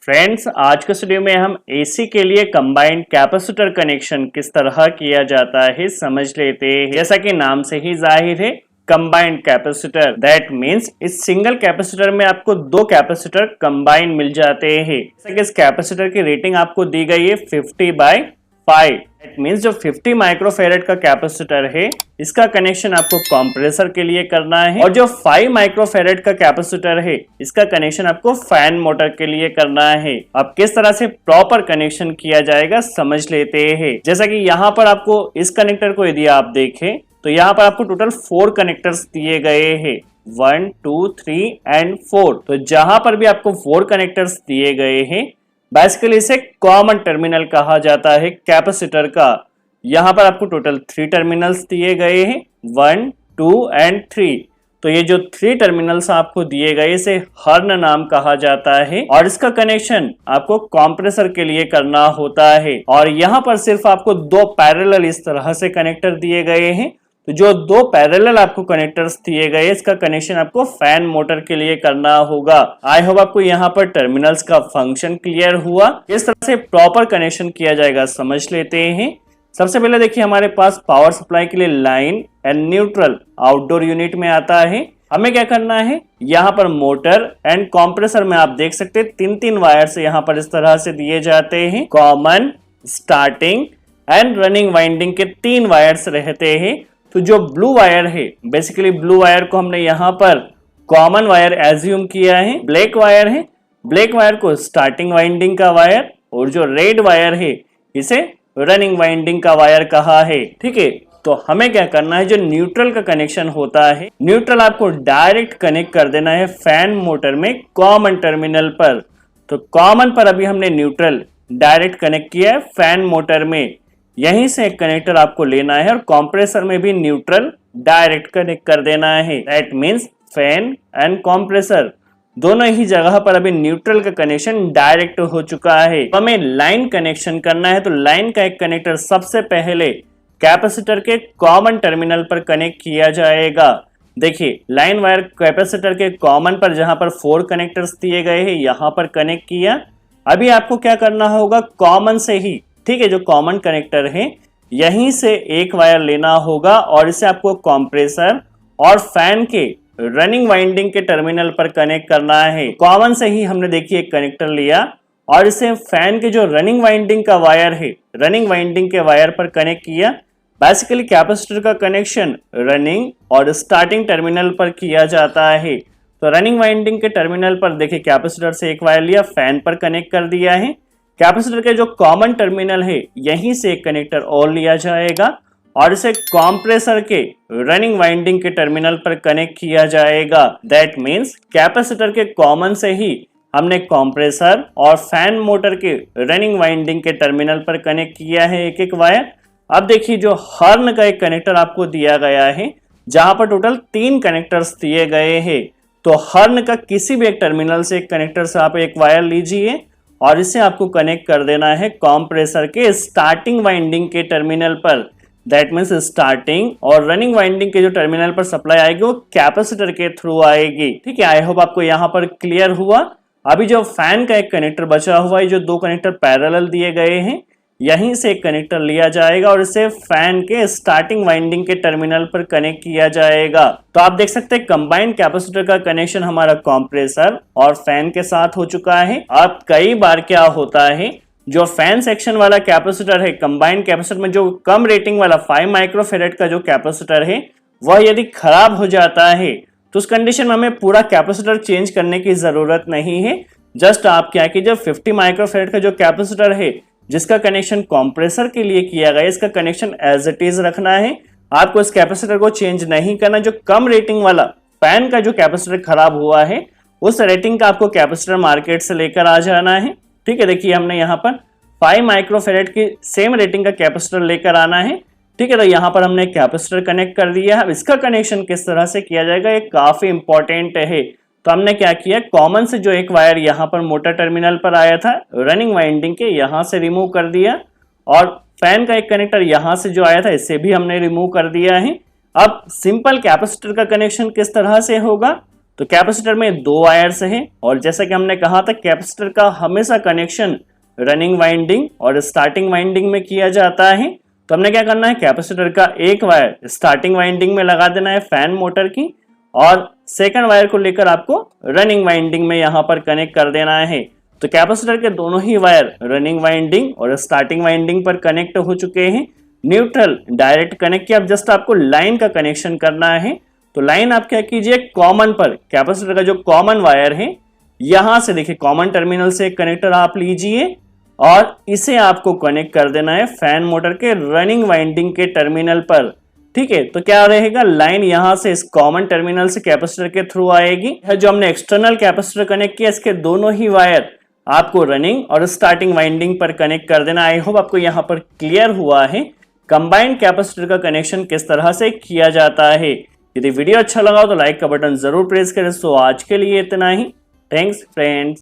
Friends, आज के video में हम एसी के लिए कंबाइंड कैपेसिटर कनेक्शन किस तरह किया जाता है समझ लेते हैं। जैसा कि नाम से ही जाहिर है, कंबाइंड कैपेसिटर दैट मींस इस सिंगल कैपेसिटर में आपको दो कैपेसिटर कंबाइन मिल जाते हैं। जैसा कि इस कैपेसिटर की रेटिंग आपको दी गई है 50/5। दैट मींस जो 50 माइक्रोफेरेड का कैपेसिटर है इसका कनेक्शन आपको कंप्रेसर के लिए करना है, और जो 5 माइक्रोफेरेड का कैपेसिटर है इसका कनेक्शन आपको फैन मोटर के लिए करना है। अब किस तरह से प्रॉपर कनेक्शन किया जाएगा समझ लेते हैं। जैसा कि यहाँ पर आपको इस कनेक्टर को यदि आप देखें तो यहाँ पर आपको टोटल 4 कनेक्टर्स दिए गए हैं, 1 2 3 एंड 4। तो जहां पर भी आपको 4 कनेक्टर्स दिए गए हैं बेसिकली इसे कॉमन टर्मिनल कहा जाता है कैपेसिटर का। यहाँ पर आपको टोटल 3 टर्मिनल्स दिए गए हैं, 1 2 एंड 3। तो ये जो 3 टर्मिनल्स आपको दिए गए इसे हर्न नाम कहा जाता है, और इसका कनेक्शन आपको कंप्रेसर के लिए करना होता है। और यहाँ पर सिर्फ आपको 2 पैरेलल इस तरह से कनेक्टर दिए गए हैं। तो जो 2 पैरेलल आपको कनेक्टर्स दिए गए इसका कनेक्शन आपको फैन मोटर के लिए करना होगा। आई होप आपको यहाँ पर टर्मिनल्स का फंक्शन क्लियर हुआ। किस तरह से प्रॉपर कनेक्शन किया जाएगा समझ लेते हैं। सबसे पहले देखिए, हमारे पास पावर सप्लाई के लिए line and neutral outdoor unit में आता है। हमें क्या करना है, यहाँ पर मोटर एंड कंप्रेसर में आप देख सकते हैं 3-3 वायर्स यहाँ पर इस तरह से दिए जाते हैं। Common, starting and running winding के 3 वायर्स रहते हैं। तो जो ब्लू वायर है, बेसिकली ब्लू वायर को हमने यहाँ पर कॉमन वायर एज्यूम किया है। ब्लैक वायर है, ब्लैक वायर को स्टार्टिंग वाइंडिंग का वायर, और जो रेड वायर है इसे रनिंग वाइंडिंग का वायर कहा है। ठीक है, तो हमें क्या करना है, जो न्यूट्रल का कनेक्शन होता है, न्यूट्रल आपको डायरेक्ट कनेक्ट कर देना है फैन मोटर में कॉमन टर्मिनल पर। तो कॉमन पर अभी हमने न्यूट्रल डायरेक्ट कनेक्ट किया है फैन मोटर में। यहीं से एक कनेक्टर आपको लेना है और कंप्रेसर में भी न्यूट्रल डायरेक्ट कनेक्ट कर देना है। That means fan and compressor दोनों ही जगह पर अभी न्यूट्रल का कनेक्शन डायरेक्ट हो चुका है। तो हमें लाइन कनेक्शन करना है, तो लाइन का एक कनेक्टर सबसे पहले कैपेसिटर के कॉमन टर्मिनल पर कनेक्ट किया जाएगा। देखिए, लाइन वायर कैपेसिटर के कॉमन पर जहां पर 4 कनेक्टर्स दिए गए हैं यहाँ पर कनेक्ट किया। अभी आपको क्या करना होगा, कॉमन से ही, ठीक है, जो कॉमन कनेक्टर है यहीं से एक वायर लेना होगा और इसे आपको कंप्रेसर और फैन के रनिंग वाइंडिंग के टर्मिनल पर कनेक्ट करना है। कॉमन से ही हमने देखिए एक कनेक्टर लिया और इसे फैन के जो रनिंग वाइंडिंग का वायर है, रनिंग वाइंडिंग के वायर पर कनेक्ट किया। बेसिकली कैपेसिटर का कनेक्शन रनिंग और स्टार्टिंग टर्मिनल पर किया जाता है। तो रनिंग वाइंडिंग के टर्मिनल पर देखिए कैपेसिटर से एक वायर लिया, फैन पर कनेक्ट कर दिया है। कैपेसिटर के जो कॉमन टर्मिनल है यहीं से एक कनेक्टर और लिया जाएगा और इसे कंप्रेसर के रनिंग वाइंडिंग के टर्मिनल पर कनेक्ट किया जाएगा। दैट मींस कैपेसिटर के कॉमन से ही हमने कंप्रेसर और फैन मोटर के रनिंग वाइंडिंग के टर्मिनल पर कनेक्ट किया है एक एक वायर। अब देखिए, जो हॉर्न का एक कनेक्टर आपको दिया गया है जहां पर टोटल 3 कनेक्टर्स दिए गए हैं। तो हॉर्न का किसी भी एक टर्मिनल से एक कनेक्टर से आप एक वायर लीजिए और इसे आपको कनेक्ट कर देना है कंप्रेसर के स्टार्टिंग वाइंडिंग के टर्मिनल पर। दैट मींस स्टार्टिंग और रनिंग वाइंडिंग के जो टर्मिनल पर सप्लाई आएगी वो कैपेसिटर के थ्रू आएगी। ठीक है, आई होप आपको यहाँ पर क्लियर हुआ। अभी जो फैन का एक कनेक्टर बचा हुआ है, जो 2 कनेक्टर पैरेलल दिए गए हैं, यहीं से एक कनेक्टर लिया जाएगा और इसे फैन के स्टार्टिंग वाइंडिंग के टर्मिनल पर कनेक्ट किया जाएगा। तो आप देख सकते हैं कंबाइंड कैपेसिटर का कनेक्शन हमारा कंप्रेसर और फैन के साथ हो चुका है। अब कई बार क्या होता है, जो फैन सेक्शन वाला कैपेसिटर है कंबाइंड कैपेसिटर में, जो कम रेटिंग वाला 5 माइक्रोफेरेड का जो कैपेसिटर है वह यदि खराब हो जाता है तो उस कंडीशन में हमें पूरा कैपेसिटर चेंज करने की जरूरत नहीं है। जस्ट आप क्या कीजिए, 50 माइक्रोफेरेड का जो कैपेसिटर है जिसका कनेक्शन कंप्रेसर के लिए किया गया, इसका कनेक्शन एज इट इज रखना है। आपको इस कैपेसिटर को चेंज नहीं करना। जो कम रेटिंग वाला फैन का जो कैपेसिटर खराब हुआ है उस रेटिंग का आपको कैपेसिटर मार्केट से लेकर आ जाना है। ठीक है, देखिए हमने यहाँ पर 5 माइक्रोफेरेड की सेम रेटिंग का कैपेसिटर लेकर आना है। ठीक है, तो यहाँ पर हमने कैपेसिटर कनेक्ट कर दिया है। अब इसका कनेक्शन किस तरह से किया जाएगा ये काफी इंपॉर्टेंट है। तो हमने क्या किया, कॉमन से जो एक वायर यहाँ पर मोटर टर्मिनल पर आया था रनिंग वाइंडिंग के, यहाँ से रिमूव कर दिया, और फैन का एक कनेक्टर यहाँ से जो आया था इसे भी हमने रिमूव कर दिया है। अब सिंपल कैपेसिटर का कनेक्शन किस तरह से होगा, तो कैपेसिटर में 2 वायर्स हैं और जैसा कि हमने कहा था कैपेसिटर का हमेशा कनेक्शन रनिंग वाइंडिंग और स्टार्टिंग वाइंडिंग में किया जाता है। तो हमने क्या करना है, कैपेसिटर का एक वायर स्टार्टिंग वाइंडिंग में लगा देना है फैन मोटर की, और सेकंड वायर को लेकर आपको रनिंग वाइंडिंग में यहाँ पर कनेक्ट कर देना है। तो कैपेसिटर के दोनों ही वायर रनिंग वाइंडिंग और स्टार्टिंग वाइंडिंग पर कनेक्ट हो चुके हैं। न्यूट्रल डायरेक्ट कनेक्ट किया, अब जस्ट आपको लाइन का कनेक्शन करना है। तो लाइन आप क्या कीजिए, कॉमन पर कैपेसिटर का जो कॉमन वायर है यहां से देखिए कॉमन टर्मिनल से एक कनेक्टर आप लीजिए और इसे आपको कनेक्ट कर देना है फैन मोटर के रनिंग वाइंडिंग के टर्मिनल पर। ठीक है, तो क्या रहेगा, लाइन यहां से इस कॉमन टर्मिनल से कैपेसिटर के थ्रू आएगी। जो हमने एक्सटर्नल कैपेसिटर कनेक्ट किया इसके दोनों ही वायर आपको रनिंग और स्टार्टिंग वाइंडिंग पर कनेक्ट कर देना। आई होप आपको यहाँ पर क्लियर हुआ है कंबाइंड कैपेसिटर का कनेक्शन किस तरह से किया जाता है। यदि वीडियो अच्छा लगा हो तो लाइक का बटन जरूर प्रेस करें। सो आज के लिए इतना ही। Thanks friends.